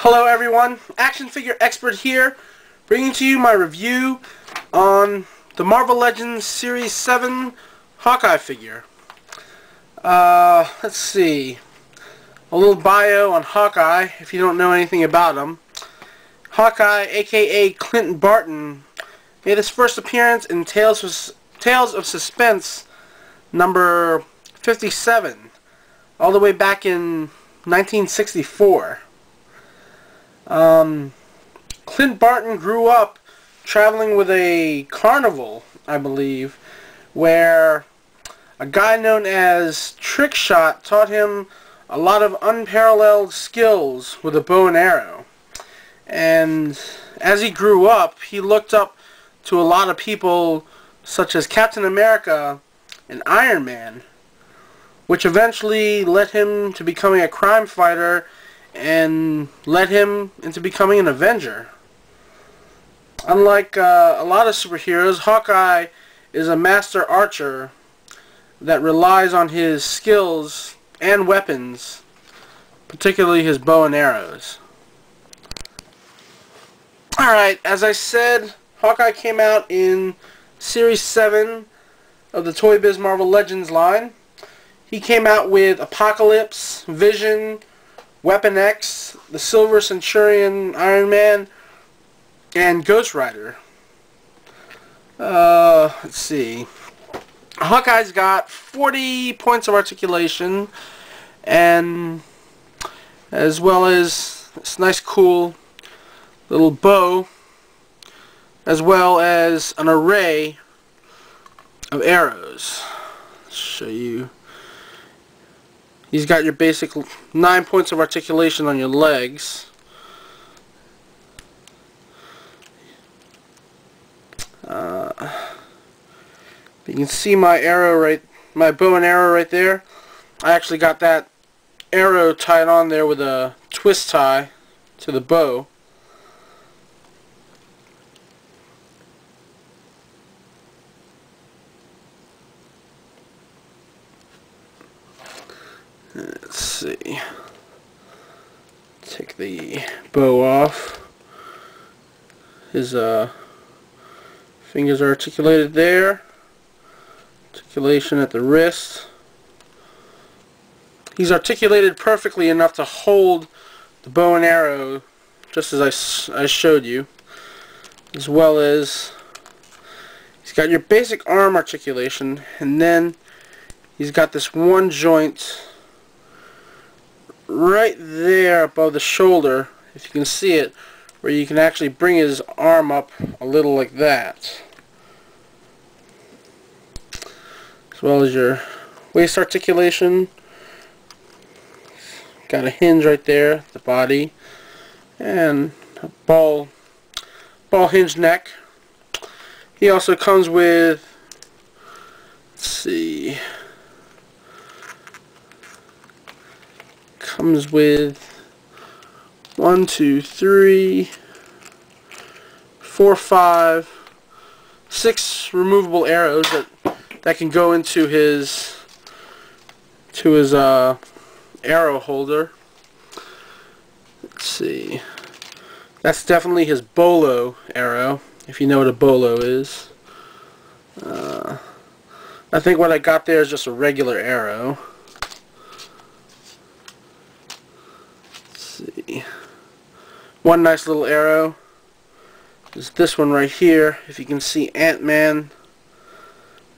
Hello everyone, Action Figure Expert here, bringing to you my review on the Marvel Legends Series 7 Hawkeye figure. Let's see, a little bio on Hawkeye, if you don't know anything about him. Hawkeye, aka Clint Barton, made his first appearance in Tales of Suspense number 57, all the way back in 1964. Clint Barton grew up traveling with a carnival, I believe, where a guy known as Trickshot taught him a lot of unparalleled skills with a bow and arrow. And as he grew up, he looked up to a lot of people such as Captain America and Iron Man, which eventually led him to becoming a crime fighter and led him into becoming an Avenger. Unlike a lot of superheroes, Hawkeye is a master archer that relies on his skills and weapons, particularly his bow and arrows. Alright, as I said, Hawkeye came out in Series 7 of the Toy Biz Marvel Legends line. He came out with Apocalypse, Vision, Weapon X, the Silver Centurion, Iron Man, and Ghost Rider. Let's see. Hawkeye's got 40 points of articulation, and as well as this nice cool little bow, as well as an array of arrows. Let's show you. He's got your basic 9 points of articulation on your legs. You can see my bow and arrow right there. I actually got that arrow tied on there with a twist tie to the bow. Let's see. Take the bow off. His fingers are articulated there. Articulation at the wrist. He's articulated perfectly enough to hold the bow and arrow, just as I showed you. As well as he's got your basic arm articulation, and then he's got this one joint right there above the shoulder, if you can see it, where you can actually bring his arm up a little like that. As well as your waist articulation. Got a hinge right there at the body, and a ball hinge neck. He also comes with, let's see, comes with 1, 2, 3, 4, 5, 6 removable arrows that can go into his arrow holder. Let's see. That's definitely his bolo arrow, if you know what a bolo is. I think what I got there is just a regular arrow. One nice little arrow is this one right here. If you can see Ant-Man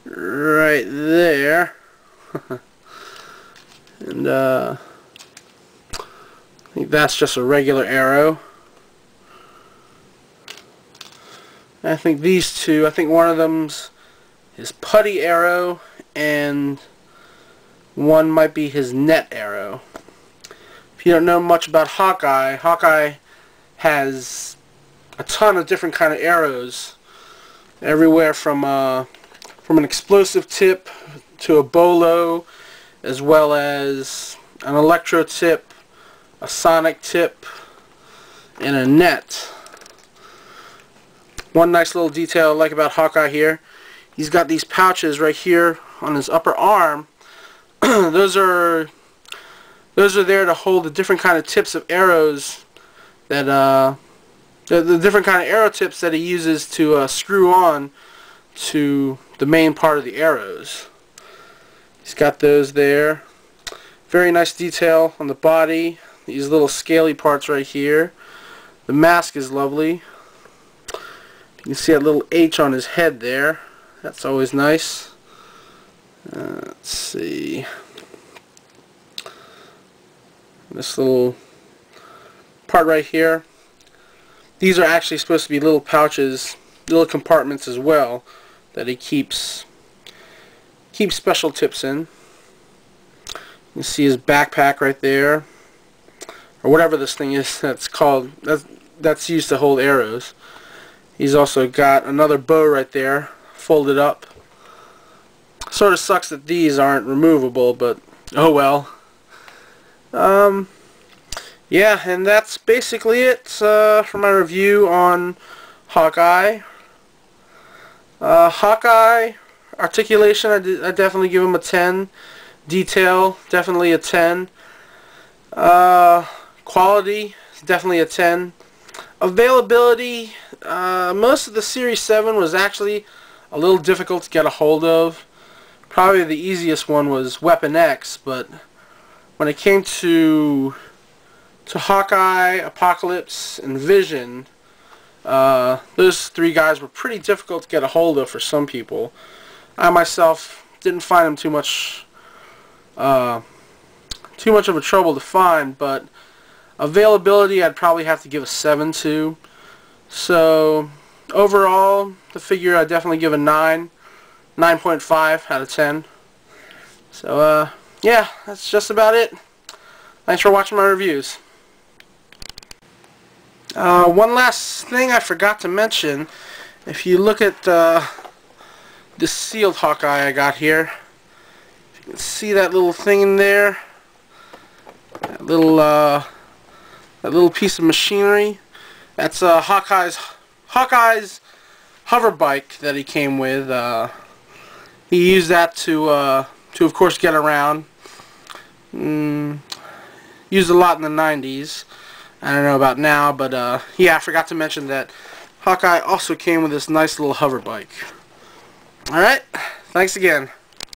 right there. And I think that's just a regular arrow. I think these two, I think one of them's his putty arrow and one might be his net arrow. If you don't know much about Hawkeye, Hawkeye has a ton of different kind of arrows, everywhere from an explosive tip to a bolo, as well as an electro tip, a sonic tip, and a net. One nice little detail I like about Hawkeye here, he's got these pouches right here on his upper arm. Those are there to hold the different kind of tips of arrows that the different kind of arrow tips that he uses to screw on to the main part of the arrows. He's got those there. Very nice detail on the body. These little scaly parts right here. The mask is lovely. You can see that little H on his head there. That's always nice. Let's see. This little part right here. These are actually supposed to be little pouches, little compartments as well, that he keeps special tips in. You can see his backpack right there, or whatever this thing is that's called. That's used to hold arrows. He's also got another bow right there, folded up. Sort of sucks that these aren't removable, but oh well. Yeah, and that's basically it for my review on Hawkeye. Hawkeye articulation, I definitely give him a 10. Detail, definitely a 10. Quality, definitely a 10. Availability, most of the Series 7 was actually a little difficult to get a hold of. Probably the easiest one was Weapon X, but when it came to Hawkeye, Apocalypse, and Vision, those three guys were pretty difficult to get a hold of for some people. I myself didn't find them too much of a trouble to find, but availability I'd probably have to give a 7 to. So overall, the figure I'd definitely give a 9.5 out of 10. So yeah, that's just about it. Thanks for watching my reviews. One last thing I forgot to mention. If you look at this sealed Hawkeye I got here, you can see that little thing in there, that little piece of machinery. That's Hawkeye's hover bike that he came with. He used that to of course get around. Used a lot in the 90s. I don't know about now, but yeah, I forgot to mention that Hawkeye also came with this nice little hover bike. Alright, thanks again.